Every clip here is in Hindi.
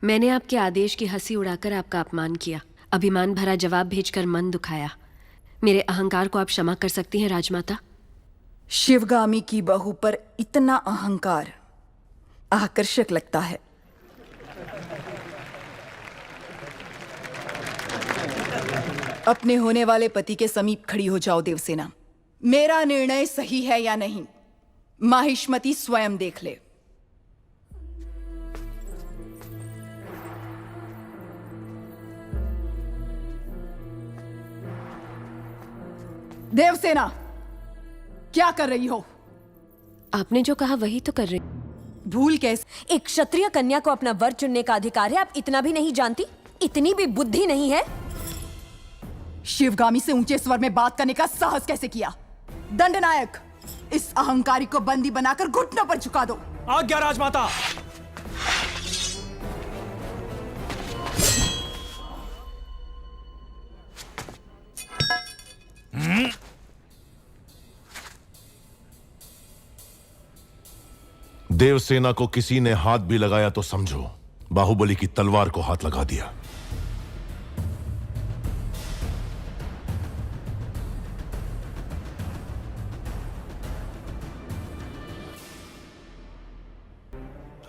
मैंने आपके आदेश की हंसी उड़ाकर आपका अपमान किया, अभिमान भरा जवाब भेजकर मन दुखाया। मेरे अहंकार को आप क्षमा कर सकती हैं राजमाता? शिवगामी की बहू पर इतना अहंकार आकर्षक लगता है। अपने होने वाले पति के समीप खड़ी हो जाओ देवसेना। मेरा निर्णय सही है या नहीं, माहिष्मती स्वयं देख ले। देवसेना, क्या कर रही हो? आपने जो कहा वही तो कर रही। भूल कैसे? एक क्षत्रिय कन्या को अपना वर चुनने का अधिकार है, आप इतना भी नहीं जानती? इतनी भी बुद्धि नहीं है? शिवगामी से ऊंचे स्वर में बात करने का साहस कैसे किया? दंडनायक, इस अहंकारी को बंदी बनाकर घुटनों पर झुका दो। आज्ञा राजमाता। देवसेना को किसी ने हाथ भी लगाया तो समझो बाहुबली की तलवार को हाथ लगा दिया।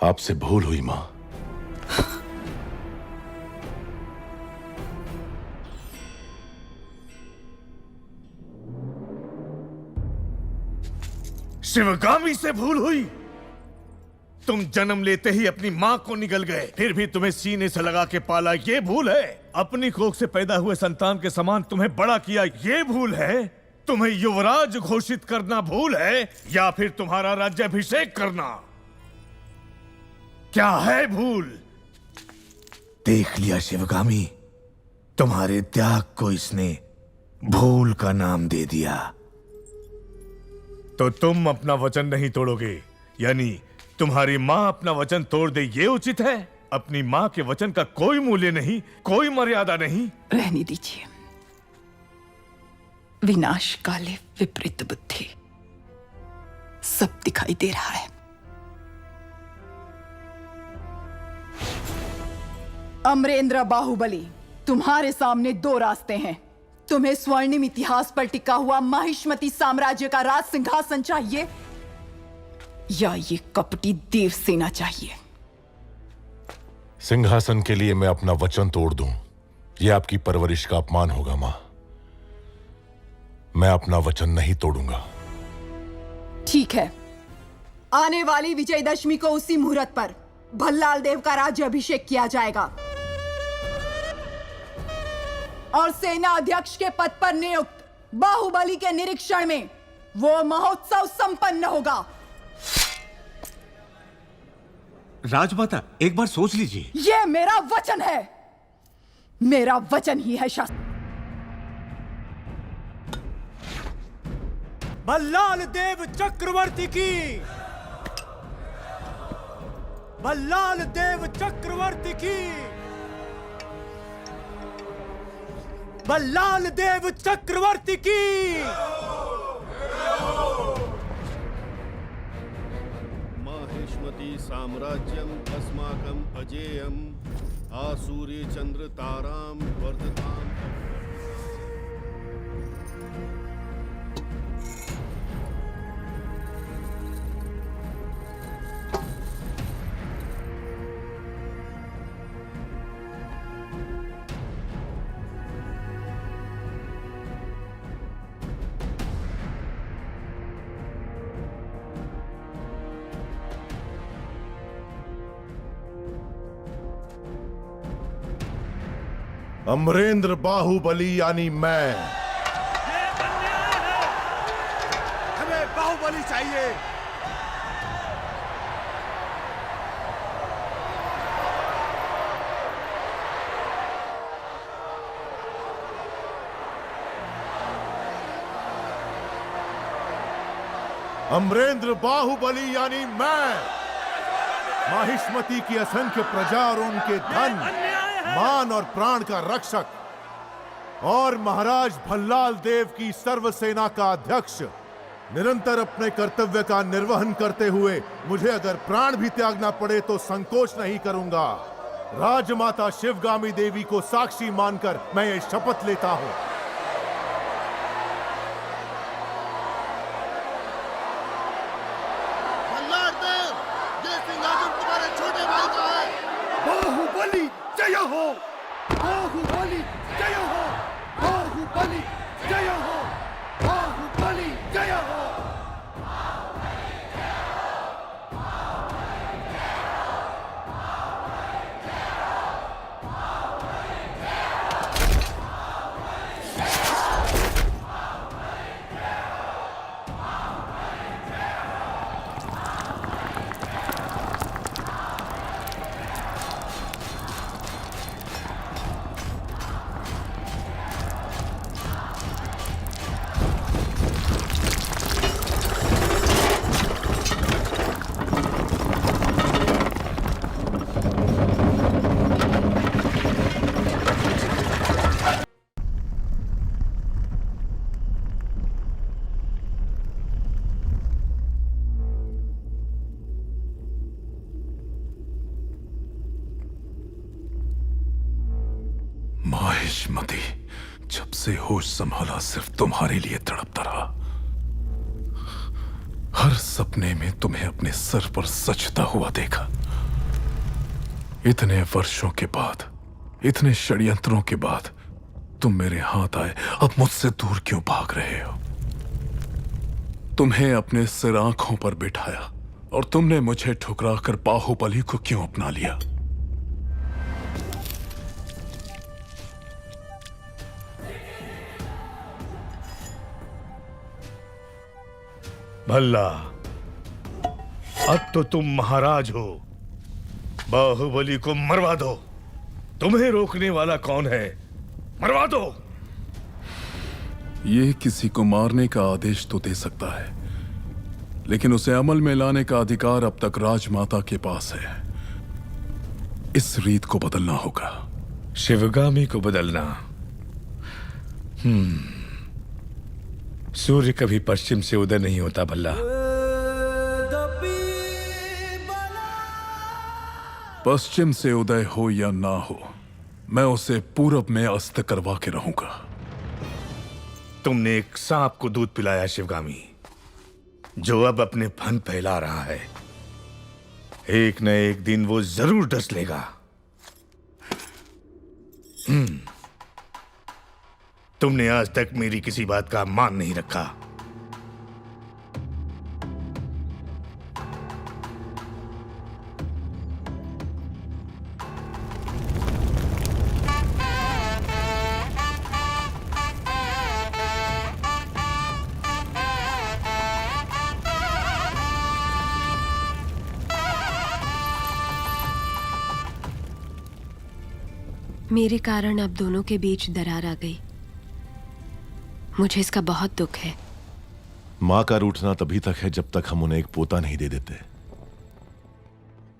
आपसे भूल हुई मां। शिवगामी से भूल हुई? तुम जन्म लेते ही अपनी मां को निगल गए, फिर भी तुम्हें सीने से लगा के पाला, ये भूल है? अपनी कोख से पैदा हुए संतान के समान तुम्हें बड़ा किया, ये भूल है? तुम्हें युवराज घोषित करना भूल है, या फिर तुम्हारा राज्याभिषेक करना? क्या है भूल? देख लिया शिवगामी, तुम्हारे त्याग को इसने भूल का नाम दे दिया। तो तुम अपना वचन नहीं तोड़ोगे, यानी तुम्हारी मां अपना वचन तोड़ दे, ये उचित है? अपनी मां के वचन का कोई मूल्य नहीं, कोई मर्यादा नहीं। रहने दीजिए। विनाश काले विपरीत बुद्धि, सब दिखाई दे रहा है। अमरेंद्र बाहुबली, तुम्हारे सामने दो रास्ते हैं। तुम्हें स्वर्णिम इतिहास पर टिका हुआ माहिष्मती साम्राज्य का राज सिंहासन चाहिए, या ये कपटी देवसेना चाहिए? सिंहासन के लिए मैं अपना वचन तोड़ दूं, यह आपकी परवरिश का अपमान होगा मां। मैं अपना वचन नहीं तोड़ूंगा। ठीक है, आने वाली विजयदशमी को उसी मुहूर्त पर भल्लाल देव का राज्याभिषेक किया जाएगा और सेना अध्यक्ष के पद पर नियुक्त बाहुबली के निरीक्षण में वो महोत्सव संपन्न होगा। राजमाता, एक बार सोच लीजिए। ये मेरा वचन है, मेरा वचन ही है शास्त्र। भल्लाल देव चक्रवर्ती की, भल्लाल देव चक्रवर्ती की, भल्लाल देव चक्रवर्ती की। माहिष्मती साम्राज्यम अस्माकं अजेयम आसूर्य चंद्र ताराम वर्धताम। अमरेंद्र बाहुबली यानी मैं। हमें बाहुबली चाहिए। अमरेंद्र बाहुबली यानी मैं। माहिष्मती की असंख्य प्रजा और उनके धन, मान और प्राण का रक्षक, और महाराज भल्लाल देव की सर्वसेना का अध्यक्ष, निरंतर अपने कर्तव्य का निर्वहन करते हुए मुझे अगर प्राण भी त्यागना पड़े तो संकोच नहीं करूंगा। राजमाता शिवगामी देवी को साक्षी मानकर मैं ये शपथ लेता हूं। भल्लाल देव, ये सिंहासन तुम्हारे छोटे भाई का है। बाहुबली जय हो, बाहुबली जय हो, बाहुबली जय हो, बाहुबली जय हो। माहिष्मती, जब से होश संभाला सिर्फ तुम्हारे लिए तड़पता रहा। हर सपने में तुम्हें अपने सर पर सजता हुआ देखा। इतने वर्षों के बाद, इतने षड्यंत्रों के बाद तुम मेरे हाथ आए, अब मुझसे दूर क्यों भाग रहे हो? तुम्हें अपने सिर आंखों पर बिठाया और तुमने मुझे ठुकराकर बाहुबली को क्यों अपना लिया? भल्ला, अब तो तुम महाराज हो। बाहुबली को मरवा दो। तुम्हें रोकने वाला कौन है? मरवा दो। ये किसी को मारने का आदेश तो दे सकता है, लेकिन उसे अमल में लाने का अधिकार अब तक राजमाता के पास है। इस रीत को बदलना होगा। शिवगामी को बदलना? सूर्य कभी पश्चिम से उदय नहीं होता भल्ला। पश्चिम से उदय हो या ना हो, मैं उसे पूरब में अस्त करवा के रहूंगा। तुमने एक सांप को दूध पिलाया शिवगामी, जो अब अपने फन फैला रहा है। एक न एक दिन वो जरूर डस लेगा। तुमने आज तक मेरी किसी बात का मान नहीं रखा। मेरे कारण अब दोनों के बीच दरार आ गई। मुझे इसका बहुत दुख है। माँ का रूठना तभी तक है जब तक हम उन्हें एक पोता नहीं दे देते।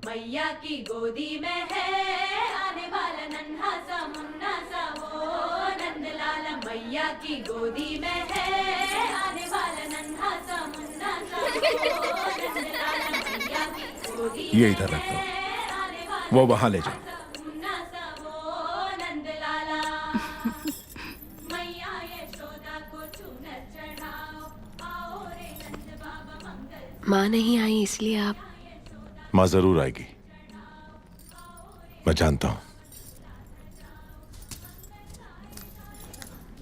मैया की गोदी में है आने वाला नन्हा सा मुन्ना सा वो नंदलाला। मैया की गोदी में है आने वाला नन्हा सा मुन्ना सा वो नंदलाला। मैया की गोदी ये इधर रख दो, वो वहां ले जाओ। माँ नहीं आई इसलिए आप? माँ जरूर आएगी, मैं जानता हूं।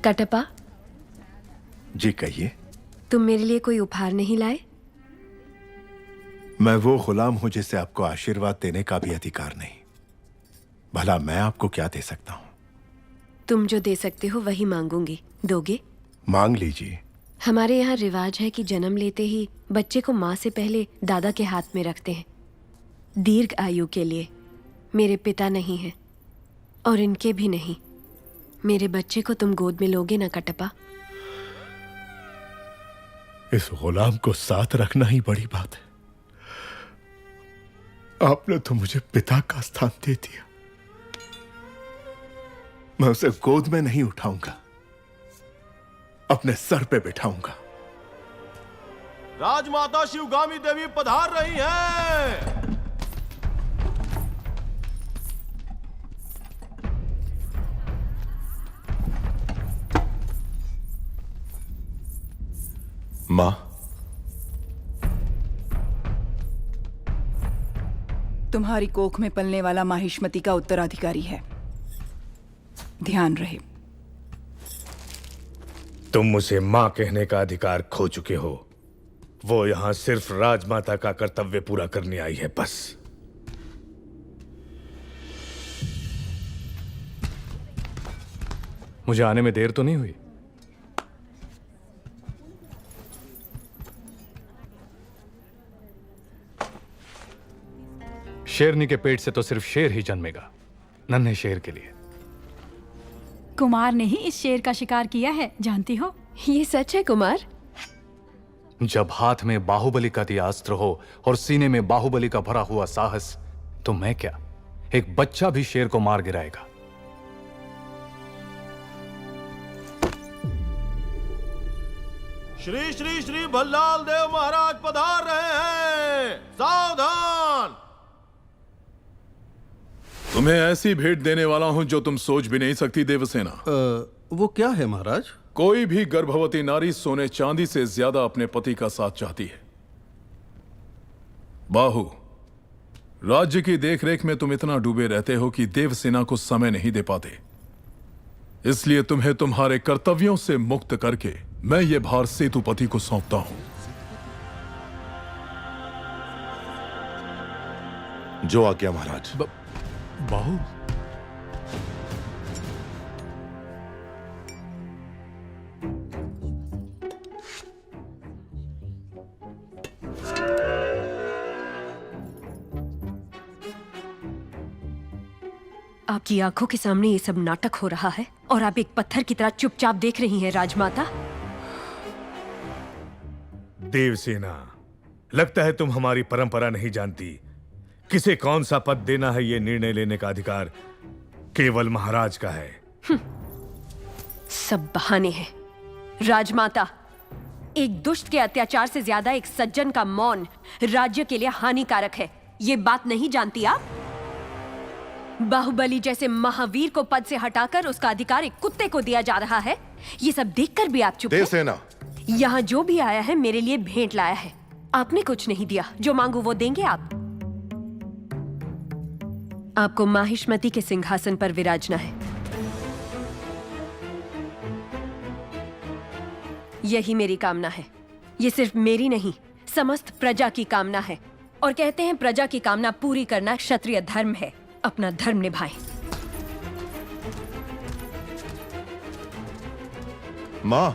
कटप्पा, जी कहिए। तुम मेरे लिए कोई उपहार नहीं लाए? मैं वो गुलाम हूं जिसे आपको आशीर्वाद देने का भी अधिकार नहीं। भला मैं आपको क्या दे सकता हूं? तुम जो दे सकते हो वही मांगूंगी। दोगे? मांग लीजिए। हमारे यहाँ रिवाज है कि जन्म लेते ही बच्चे को माँ से पहले दादा के हाथ में रखते हैं, दीर्घ आयु के लिए। मेरे पिता नहीं हैं और इनके भी नहीं। मेरे बच्चे को तुम गोद में लोगे ना कटप्पा? इस गुलाम को साथ रखना ही बड़ी बात है। आपने तो मुझे पिता का स्थान दे दिया। मैं उसे गोद में नहीं उठाऊंगा, अपने सर पे बिठाऊंगा। राजमाता शिवगामी देवी पधार रही हैं। मां, तुम्हारी कोख में पलने वाला माहिष्मति का उत्तराधिकारी है, ध्यान रहे। तुम उसे मां कहने का अधिकार खो चुके हो। वो यहां सिर्फ राजमाता का कर्तव्य पूरा करने आई है, बस। मुझे आने में देर तो नहीं हुई? शेरनी के पेट से तो सिर्फ शेर ही जन्मेगा, नन्हे शेर के लिए। कुमार ने ही इस शेर का शिकार किया है, जानती हो? ये सच है कुमार? जब हाथ में बाहुबली का दिया अस्त्र हो और सीने में बाहुबली का भरा हुआ साहस, तो मैं क्या, एक बच्चा भी शेर को मार गिराएगा। श्री श्री श्री भल्लाल देव महाराज पधार रहे हैं, सावधान। तुम्हें ऐसी भेंट देने वाला हूं जो तुम सोच भी नहीं सकती देवसेना। वो क्या है महाराज? कोई भी गर्भवती नारी सोने चांदी से ज्यादा अपने पति का साथ चाहती है। बाहु, राज्य की देखरेख में तुम इतना डूबे रहते हो कि देवसेना को समय नहीं दे पाते। इसलिए तुम्हें तुम्हारे कर्तव्यों से मुक्त करके मैं ये भार सेतुपति को सौंपता हूं। जो आज्ञा महाराज। बाहु, आपकी आंखों के सामने ये सब नाटक हो रहा है और आप एक पत्थर की तरह चुपचाप देख रही हैं राजमाता। देवसेना, लगता है तुम हमारी परंपरा नहीं जानती। किसे कौन सा पद देना है, ये निर्णय लेने का अधिकार केवल महाराज का है। सब बहाने हैं। राजमाता, एक दुष्ट के अत्याचार से ज्यादा एक सज्जन का मौन राज्य के लिए हानिकारक है। ये बात नहीं जानती आप? बाहुबली जैसे महावीर को पद से हटाकर उसका अधिकार एक कुत्ते को दिया जा रहा है। ये सब देखकर भी आप चुप हैं? देवसेना, यहाँ जो भी आया है मेरे लिए भेंट लाया है। आपने कुछ नहीं दिया, जो मांगू वो देंगे आप। आपको माहिष्मति के सिंहासन पर विराजना है। यही मेरी कामना है। ये सिर्फ मेरी नहीं, समस्त प्रजा की कामना है। और कहते हैं प्रजा की कामना पूरी करना क्षत्रिय धर्म है। अपना धर्म निभाएं। मां,